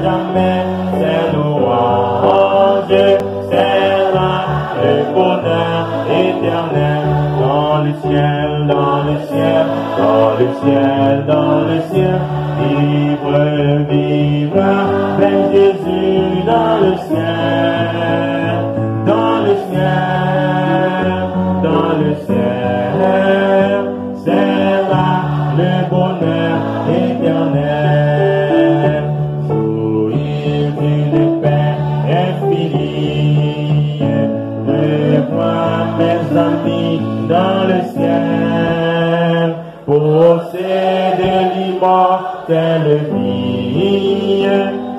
jamais, c'est louange, c'est là le bonheur éternel. Dans le ciel, dans le ciel, dans le ciel, dans le ciel, vivre, vivre, avec Jésus dans le ciel, dans le ciel, dans le ciel, c'est là le bonheur éternel. Sourire d'une paix infinie, revoir mes amis dans le ciel, posséder l'immortelle vie,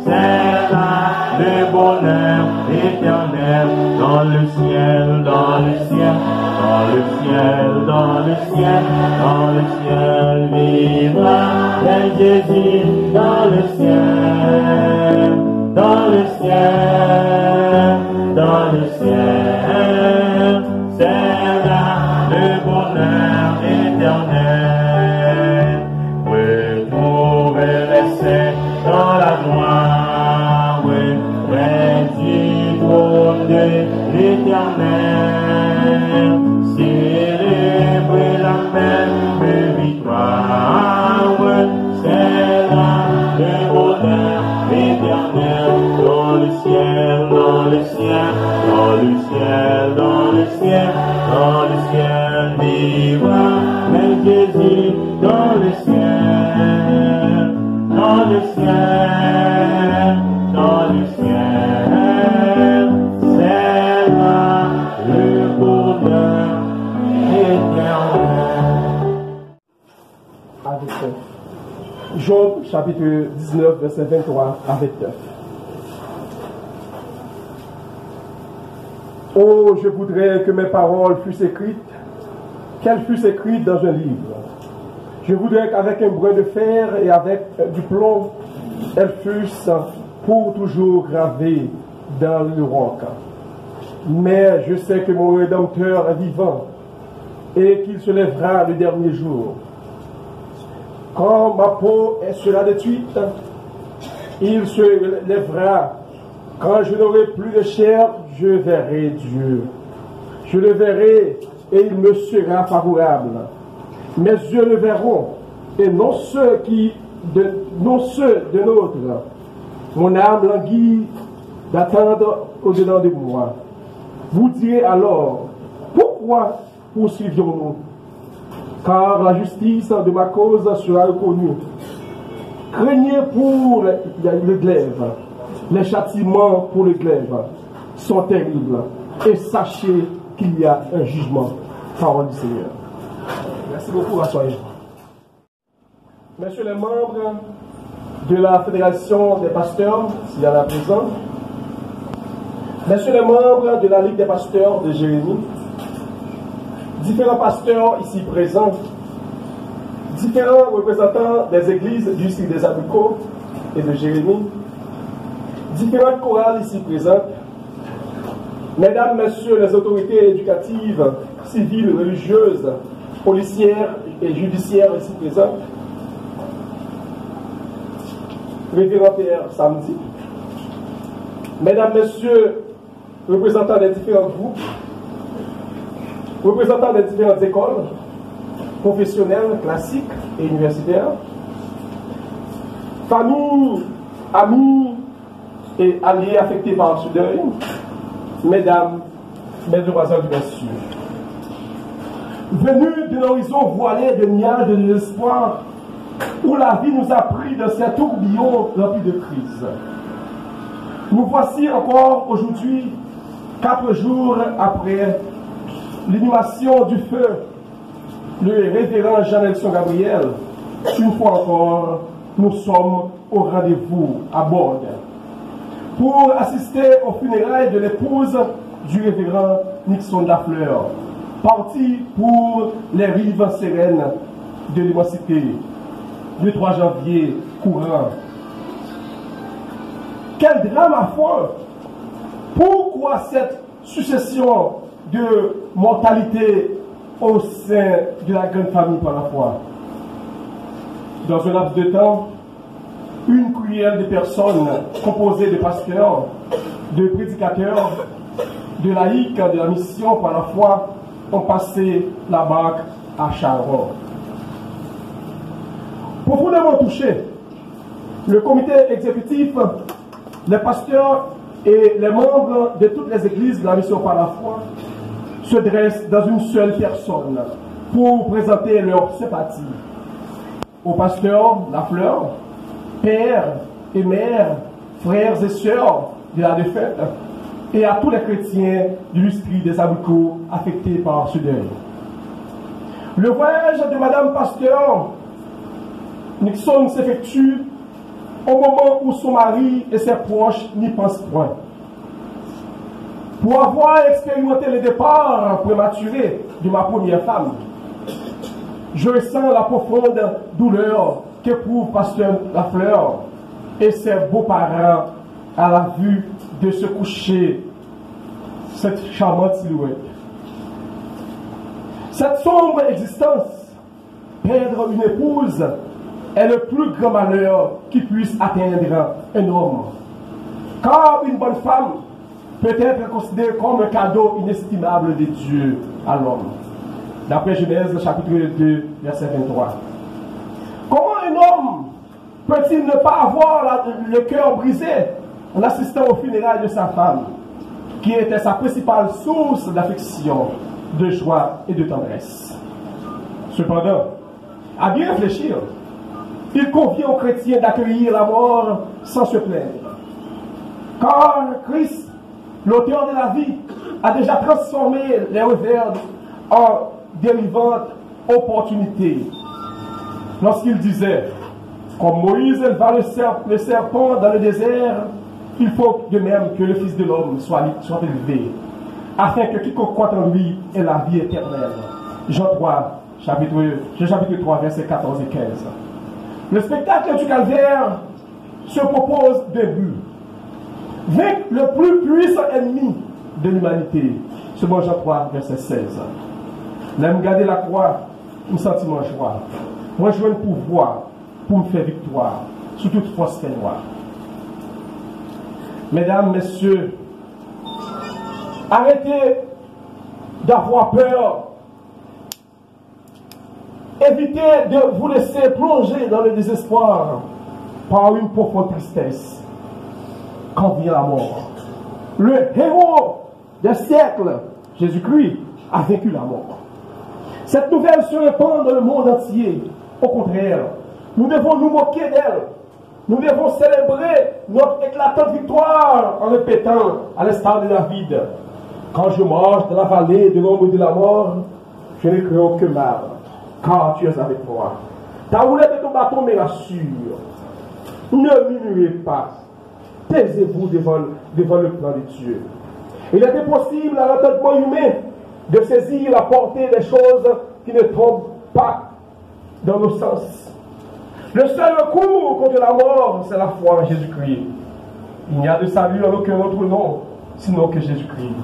c'est là le bonheur éternel. Dans le ciel, dans le ciel, dans le ciel, dans le ciel, dans le ciel, vivre avec Jésus dans le ciel, dans le ciel, dans le ciel, c'est là le bonheur éternel. Retrouver les saints dans la gloire, près du trône de l'éternel, célébrer la même victoire, c'est là le bonheur éternel. Dans le ciel, dans le ciel, dans le ciel, dans le ciel, dans le ciel, vivre avec Jésus dans le ciel, dans le ciel, dans le ciel, c'est là le bonheur éternel. Avec Job chapitre 19, verset 23 à 29. Oh, je voudrais que mes paroles fussent écrites, qu'elles fussent écrites dans un livre. Je voudrais qu'avec un brin de fer et avec du plomb, elles fussent pour toujours gravées dans le roc. Mais je sais que mon Rédempteur est vivant et qu'il se lèvera le dernier jour. Quand ma peau sera détruite, il se lèvera. Quand je n'aurai plus de chair, je verrai Dieu. Je le verrai et il me sera favorable. Mes yeux le verront et non ceux de nôtre. Mon âme languit d'attendre au-dedans de moi. Vous direz alors, pourquoi poursuivions-nous? Car la justice de ma cause sera reconnue. Craignez pour le glaive. Les châtiments pour le glaive sont terribles. Et sachez qu'il y a un jugement. Parole du Seigneur. Merci beaucoup, rassurez-vous. Messieurs les membres de la Fédération des pasteurs, s'il y en a présent, messieurs les membres de la Ligue des pasteurs de Jérémie, différents pasteurs ici présents, différents représentants des églises du site des Abricots et de Jérémie, différentes chorales ici présentes, mesdames, messieurs les autorités éducatives, civiles, religieuses, policières et judiciaires ici présentes, révérend Père Samedi, mesdames, messieurs, représentants des différents groupes, représentants des différentes écoles professionnelles, classiques et universitaires, familles, amis et alliés affectés par ce deuil, mesdames, mes demoiselles, bien sûr. Venus d'un horizon voilé de nuages de désespoir, où la vie nous a pris de cet tourbillon rempli de crises. Nous voici encore aujourd'hui, 4 jours après l'inhumation du feu, le révérend Jean-Nelson Gabriel. Une fois encore, nous sommes au rendez-vous à Bordeaux pour assister aux funérailles de l'épouse du révérend Nixon Lafleur, parti pour les rives sereines de l'immensité le 3 janvier courant. Quel drame à foi! Pourquoi cette succession de mortalité au sein de la grande famille par la foi? Dans un laps de temps, une cuillère de personnes composée de pasteurs, de prédicateurs, de laïcs de la mission par la foi ont passé la barque à Charon. Profondément touché, le comité exécutif, les pasteurs et les membres de toutes les églises de la mission par la foi se dressent dans une seule personne pour présenter leur sympathie aux pasteurs, la fleur, pères et mères, frères et sœurs de la défaite, et à tous les chrétiens du l'Ustrie des abricots affectés par ce deuil. Le voyage de Madame Pasteur Nixon s'effectue au moment où son mari et ses proches n'y pensent point. Pour avoir expérimenté le départ prématuré de ma première femme, je ressens la profonde douleur qu'éprouve Pasteur Lafleur et ses beaux-parents à la vue de se coucher cette charmante silhouette. Cette sombre existence, perdre une épouse, est le plus grand malheur qui puisse atteindre un homme. Car une bonne femme peut être considérée comme un cadeau inestimable de Dieu à l'homme. D'après Genèse chapitre 2, verset 23. Comment un homme peut-il ne pas avoir le cœur brisé en assistant aux funérailles de sa femme, qui était sa principale source d'affection, de joie et de tendresse? Cependant, à bien réfléchir, il convient aux chrétiens d'accueillir la mort sans se plaindre. Car Christ, l'auteur de la vie, a déjà transformé les revers en délivrante opportunité. Lorsqu'il disait, comme Moïse éleva le serpent dans le désert, il faut de même que le Fils de l'homme soit élevé, afin que quiconque croit en lui ait la vie éternelle. Jean 3, chapitre 3, versets 14 et 15. Le spectacle du calvaire se propose d'un but. Vaincre le plus puissant ennemi de l'humanité. Selon Jean 3, verset 16. L'aime garder la croix, un sentiment de joie. Moi, je veux un pouvoir pour me faire victoire sur toute force fait noire. Mesdames, messieurs, arrêtez d'avoir peur. Évitez de vous laisser plonger dans le désespoir par une profonde tristesse quand vient la mort. Le héros des siècles, Jésus-Christ, a vaincu la mort. Cette nouvelle se répand dans le monde entier. Au contraire, nous devons nous moquer d'elle. Nous devons célébrer notre éclatante victoire en répétant, à l'instar de David, quand je marche dans la vallée de l'ombre de la mort, je ne crains aucun mal, car tu es avec moi. Ta roulette de ton bâton me rassure. Ne minuez pas. Taisez-vous devant le plan de Dieu. Il était possible à l'entendement humain de saisir la portée des choses qui ne tombent pas dans nos sens. Le seul recours contre la mort, c'est la foi en Jésus-Christ. Il n'y a de salut en aucun autre nom, sinon que Jésus-Christ.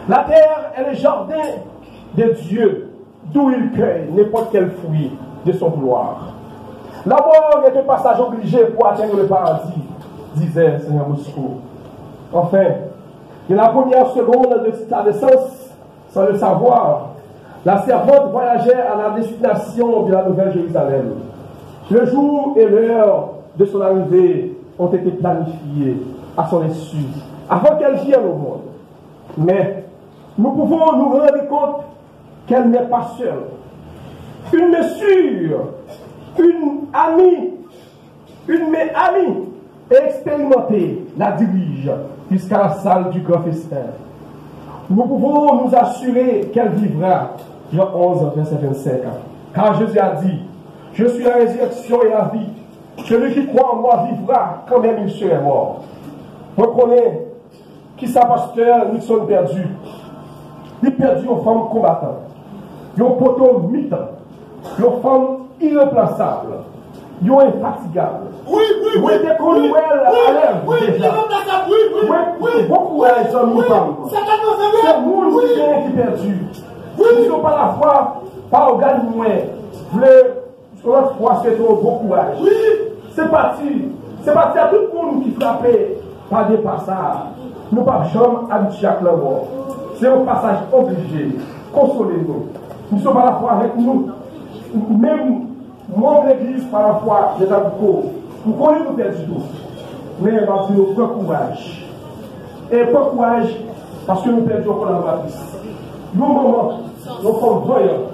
La terre est le jardin de Dieu, d'où il cueille n'importe quel fruit de son vouloir. La mort est un passage obligé pour atteindre le paradis, disait Seigneur Moscou. Enfin, de la première seconde de sa naissance, sans le savoir, la servante voyageait à la destination de la Nouvelle Jérusalem. Le jour et l'heure de son arrivée ont été planifiés à son insu, avant qu'elle vienne au monde. Mais nous pouvons nous rendre compte qu'elle n'est pas seule. Une mesure, une amie et expérimentée la dirige jusqu'à la salle du grand festin. Nous pouvons nous assurer qu'elle vivra. Jean 11, verset 25. Car Jésus a dit, je suis la résurrection et la vie. Celui qui croit en moi vivra quand même il serait mort. Reconnais qui sa pasteur, nous sommes perdus. Nous perdus aux femmes combattantes. Aux poteaux mitants. Aux femmes irremplaçables. Aux infatigables. Oui, dès qu'on nous à l'air. Déjà. Oui, beaucoup de femmes. C'est nous qui sommes perdus. Nous ne sommes pas la foi, pas au gars de moins. Notre foi, c'est trop beau courage. C'est parti à tout le monde qui frappait par des passages. Nous ne pouvons jamais habituer à l'amour. C'est un passage obligé. Consolez-nous. Nous sommes à la fois avec nous. Même moi, l'église, par la foi, des abricots. Nous connaissons nous perdu tout. Mais nous avons peu courage. Et peu courage parce que nous perdons encore la bâtisse. Nous, moment, nous sommes voyants.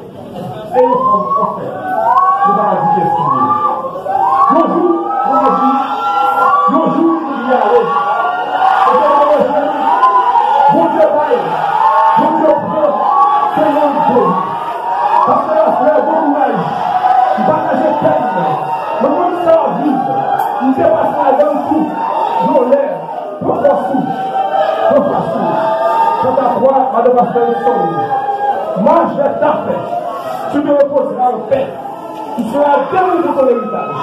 Et nous sommes enfer. Nous allons dire ce nous jouons, nous jouons, nous y allons. Bon Dieu paye, bon Dieu prend, Seigneur Dieu. Parce que la frère, bon courage, il partage peine, le monde s'en vide, il dépasse la langue tout, nous l'air, pour faire sous, quand ta croix, madame va faire une somme, mange ta paix, tu te reposeras en paix, tu seras délivré de ton héritage.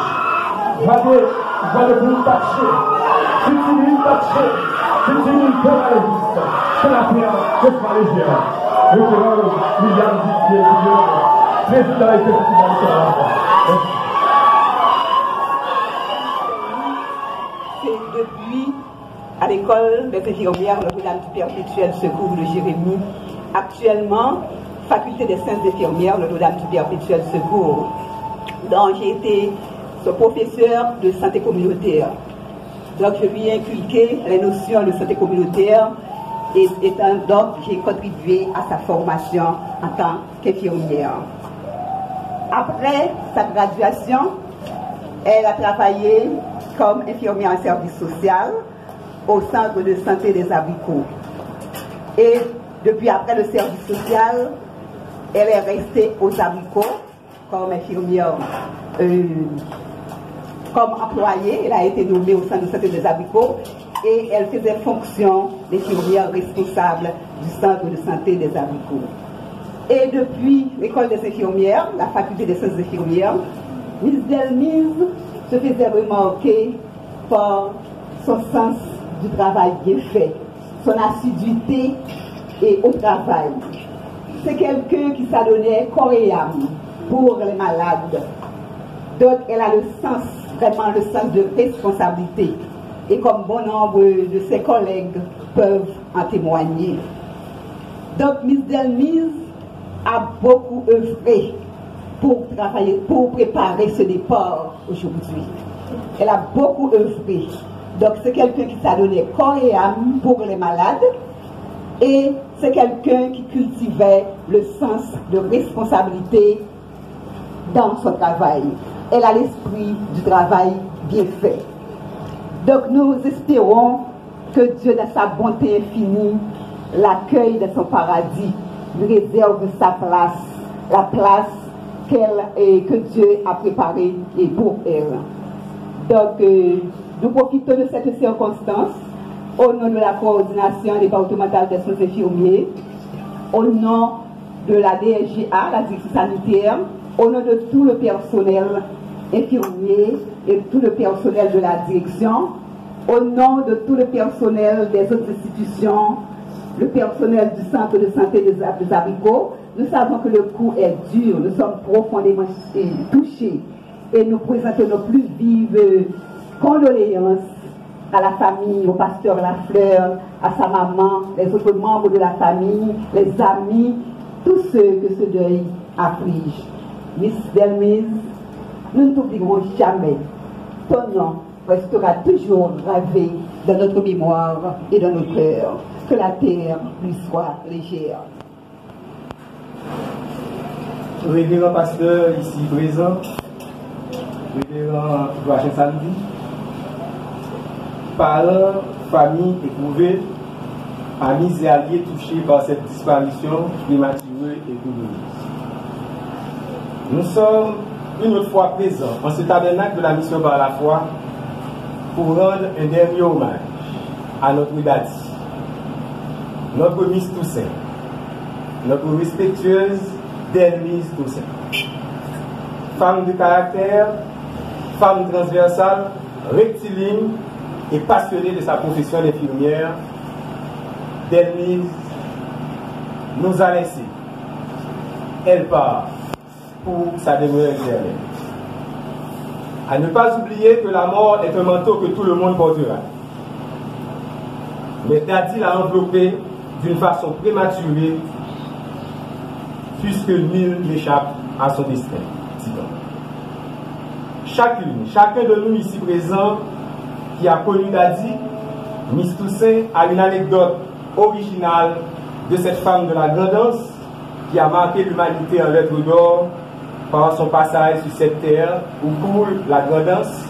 Va de vous tâcher, si tu lui tâcher, si tu lui fais la résistance, c'est la pierre, c'est pas légère. Le grand milliard de président et c'est depuis, à l'école des infirmières Notre-Dame du Perpétuel Secours de Jérémie, actuellement, faculté des sciences infirmières Notre-Dame du Perpétuel Secours. Donc j'ai été ce professeur de santé communautaire. Donc je lui ai inculqué les notions de santé communautaire et donc j'ai contribué à sa formation en tant qu'infirmière. Après sa graduation, elle a travaillé comme infirmière en service social au centre de santé des Abricots. Et depuis après le service social, elle est restée aux Abricots comme infirmière, comme employée. Elle a été nommée au centre de santé des Abricots et elle faisait fonction d'infirmière responsable du centre de santé des Abricots. Et depuis l'école des infirmières, la faculté des sciences infirmières, Miss Delmise se faisait remarquer par son sens du travail bien fait, son assiduité et au travail. C'est quelqu'un qui s'adonnait corps et âme pour les malades. Donc elle a le sens, vraiment le sens de responsabilité. Et comme bon nombre de ses collègues peuvent en témoigner. Donc Miss Delmise a beaucoup œuvré pour travailler, pour préparer ce départ aujourd'hui. Elle a beaucoup œuvré. Donc c'est quelqu'un qui s'adonnait corps et âme pour les malades et c'est quelqu'un qui cultivait le sens de responsabilité dans son travail. Elle a l'esprit du travail bien fait. Donc nous espérons que Dieu, dans sa bonté infinie, l'accueille dans son paradis, lui réserve sa place, la place que Dieu a préparée pour elle. Donc nous profitons de cette circonstance au nom de la coordination départementale des soins infirmiers, au nom de la DSGA, la direction sanitaire, au nom de tout le personnel infirmier et tout le personnel de la direction, au nom de tout le personnel des autres institutions, le personnel du centre de santé des Abricots. Nous savons que le coup est dur, nous sommes profondément touchés et nous présentons nos plus vives condoléances à la famille, au pasteur Lafleur, à sa maman, les autres membres de la famille, les amis, tous ceux que ce deuil afflige. Miss Delmise, nous ne t'oublierons jamais. Ton nom restera toujours gravé dans notre mémoire et dans nos cœurs. Que la terre lui soit légère. Révérend pasteur ici présent, révérend Joachim Samedi, parents, famille éprouvés, amis et alliés touchés par cette disparition prématurée et douloureuse. Nous sommes une autre fois présents en ce tabernacle de la mission par la foi pour rendre un dernier hommage à notre Dati, notre Miss Toussaint, notre respectueuse Delmise Toussaint. Femme de caractère, femme transversale, rectiligne et passionnée de sa profession d'infirmière, Delmise nous a laissé. Elle part pour sa demeure éternelle. À ne pas oublier que la mort est un manteau que tout le monde portera. Mais Dadi l'a enveloppé d'une façon prématurée, puisque nul n'échappe à son destin. Chacun de nous ici présent qui a connu Dadi, Miss Toussaint a une anecdote originale de cette femme de la grandance qui a marqué l'humanité en lettres d'or par son passage sur cette terre où coule la grandance,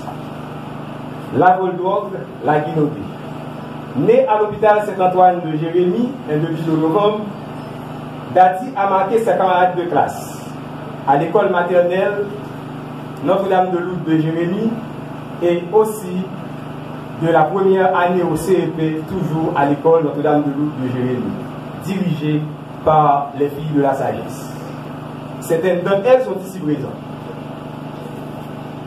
la Voldogue, la Guinaudée. Né à l'hôpital Saint-Antoine de Jérémie, un 2 novembre, Dadi a marqué ses camarades de classe à l'école maternelle Notre-Dame-de-Lourdes de Jérémie et aussi de la première année au CEP, toujours à l'école Notre-Dame-de-Lourdes de Jérémie, dirigée par les filles de la sagesse. Certaines d'entre elles sont ici présentes.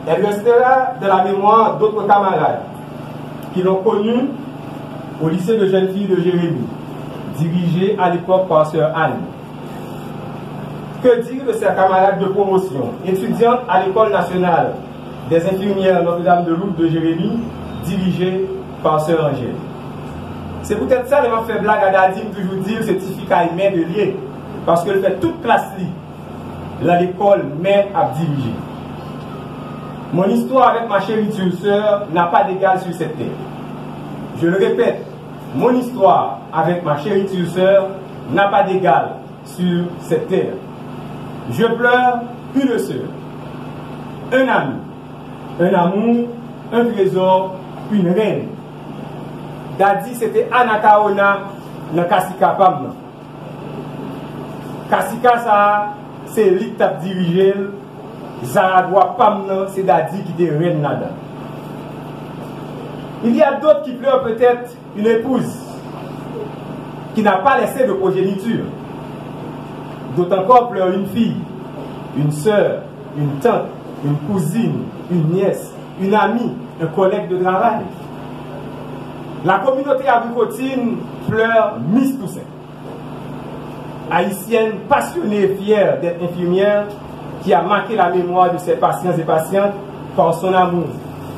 Elle restera dans la mémoire d'autres camarades qui l'ont connue au lycée de jeunes filles de Jérémie, dirigé à l'époque par sœur Anne. Que dire de ses camarades de promotion, étudiantes à l'école nationale des infirmières Notre-Dame-de-Lourdes de Jérémie, dirigée par sœur Angèle. C'est peut-être ça, les gens fait blague à Dadi, toujours dire certificat humain de lié, parce qu'elle fait toute classe dans l'école, mais à diriger. Mon histoire avec ma chérie sœur n'a pas d'égal sur cette terre. Je le répète, mon histoire avec ma chérie sœur n'a pas d'égal sur cette terre. Je pleure une sœur, un ami, un amour, un trésor, une reine. Dadi, c'était Anakaona dans Kassika Pam. Kassika, ça, c'est lui qui a dirigé. Zaragua Pam, c'est Dadi qui était reine là-dedans. Il y a d'autres qui pleurent peut-être une épouse qui n'a pas laissé de progéniture. D'autres encore pleurent une fille, une sœur, une tante, une cousine, une nièce, une amie, un collègue de travail. La communauté abricotine pleure Miss Toussaint. Haïtienne passionnée et fière d'être infirmière qui a marqué la mémoire de ses patients et patientes par son amour,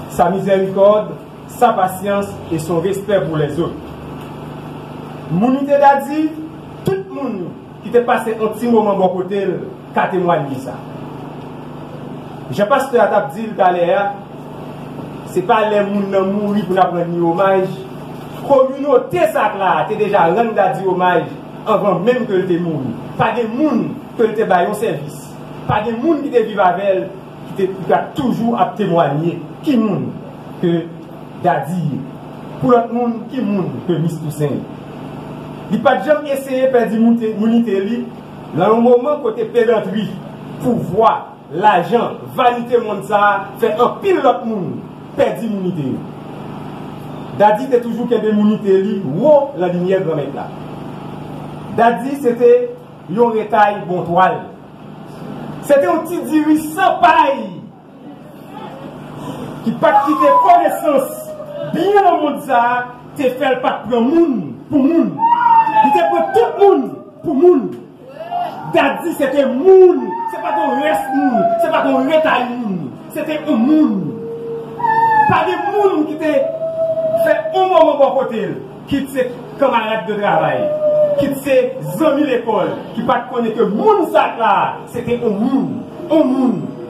sa miséricorde, sa patience et son respect pour les autres. Mounité Dadi, tout le monde qui t'a passé un petit moment bon côté, qu'a témoigné ça. Je pense que la dit d'ailleurs, c'est pas les gens qui mourir pour prendre hommage. Communauté ça là, t'es déjà rendu Dadi hommage avant même que tu mouru. Pas des gens que tu baillé un service. Pas des gens qui te vivent avec elle, qui a toujours à témoigner. Qui monde que Dadi, pour l'autre monde, qui monde que Miss Toussaint. Il n'a pas jamais essayé de perdre l'unité dans un moment côté pédanterie, pouvoir, l'argent, vanité, monde ça, fait un pile l'autre monde, perdre l'unité. Dadi était toujours qu'il y avait l'unité, wow, la lumière grand mec là. Dadi c'était un rétail bon toile. C'était un petit diri sans paille qui pas quitter connaissance bien dans le monde ça, te fait pas prendre monde pour monde. Il te prend tout le monde pour monde. Dadi c'était monde, c'est pas ton reste monde, c'est pas ton rétail monde, c'était un monde. Pas des monde qui te fait un moment bon côté, qui ses camarades de travail, qui ses amis l'école, qui pas connaître que monde ça là, c'était un monde,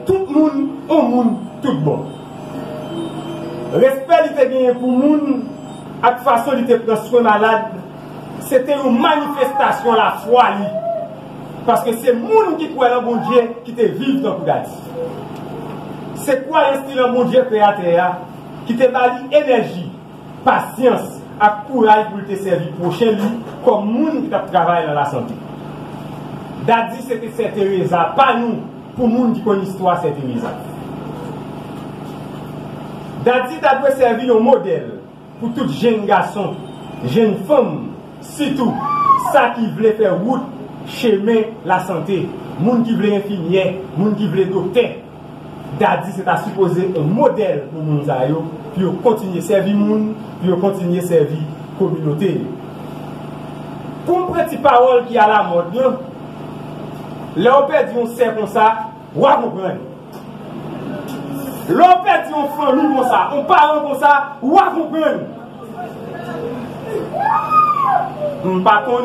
tout le monde, un monde, tout bon. Respect il était bien pour monde, à toute façon il était prend soin malade, c'était une manifestation la foi li. Parce que c'est monde qui croit dans bon Dieu qui te vive dans Dadi. C'est quoi l'instinct dans bon Dieu créateur qui te donne énergie, patience, et courage pour te servir prochain lui comme monde qui travaille dans la santé. Dadi c'était cette Teresa, pas nous, pour monde qui connaît l'histoire cette Teresa. Dadi doit servir un modèle pour tout jeune garçon, jeune femme, surtout ça qui voulait faire route, chemin, la santé, monde qui voulait infirmière, monde qui voulait docteur. Dadi c'est à supposer un modèle pour nous pour continuer à servir le monde, pour continuer à servir la communauté. Pour une petite parole qui est à la mode, là on peut dire on sait comme ça, on va comprendre. L'on perd une famille comme ça, on parle comme ça, ou à comprendre. Par contre,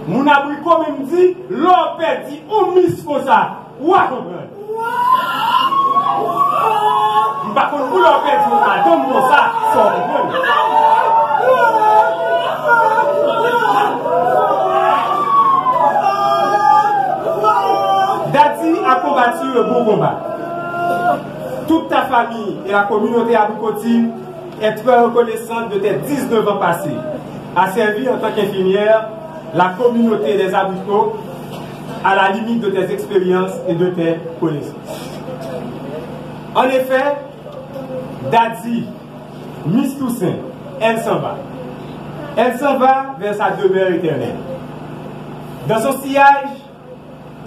mon abricot même dit, l'on perd on mise comme ça, ou à comprendre. Par contre, vous l'on perd comme ça, sans comprendre. Dati a combattu le bon combat. Toute ta famille et la communauté abricotine est très reconnaissante de tes 19 ans passés. A servi en tant qu'infirmière la communauté des abricots à la limite de tes expériences et de tes connaissances. En effet, Dati, Miss Toussaint, elle s'en va. Elle s'en va vers sa demeure éternelle. Dans son sillage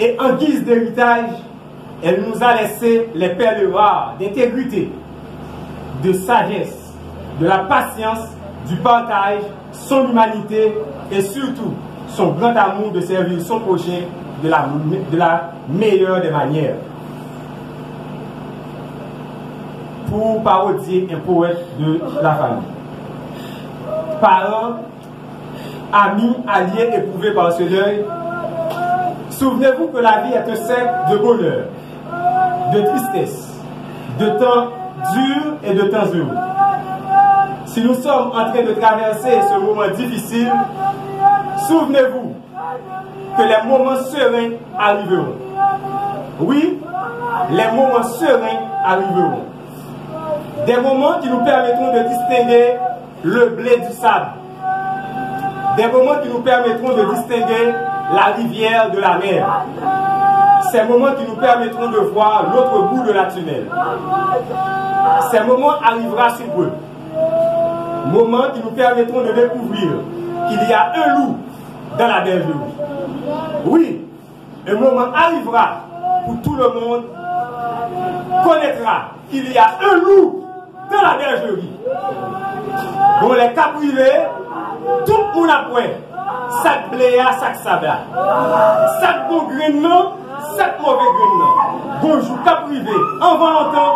et en guise d'héritage, elle nous a laissé les perles rares d'intégrité, de sagesse, de la patience, du partage, son humanité et surtout son grand amour de servir son prochain de la meilleure des manières. Pour parodier un poète de la famille. Parents, amis, alliés éprouvés par ce deuil, souvenez-vous que la vie est un cercle de bonheur, de tristesse, de temps dur et de temps heureux. Si nous sommes en train de traverser ce moment difficile, souvenez-vous que les moments sereins arriveront. Oui, les moments sereins arriveront. Des moments qui nous permettront de distinguer le blé du sable. Des moments qui nous permettront de distinguer la rivière de la mer. Ces moments qui nous permettront de voir l'autre bout de la tunnel. Ces moments arriveront sur peu. Moments qui nous permettront de découvrir qu'il y a un loup dans la bergerie. Oui, un moment arrivera où tout le monde connaîtra qu'il y a un loup dans la bergerie. Dans les cas privés, tout le monde après, sac bléa, sac sabla. Sac bon grain, sac mauvais grain. Bonjour, cas privé, en Valentin,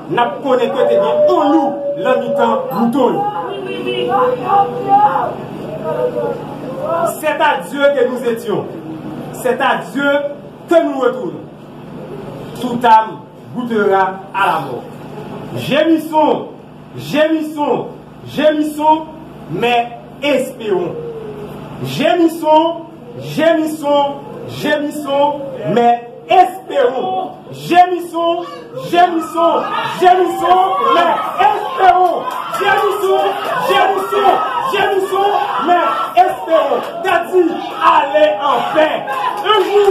n'a pas connu que t'es bien, on loup, l'habitant, mouton. C'est à Dieu que nous étions. C'est à Dieu que nous retournons. Toute âme goûtera à la mort. Gémissons, gémissons, gémissons, mais espérons. Gémissons, gémissons, gémissons, mais espérons. Gémissons, gémissons, gémissons, mais espérons. Gémissons, gémissons, gémissons, mais espérons. Dati, allez en paix. Un jour,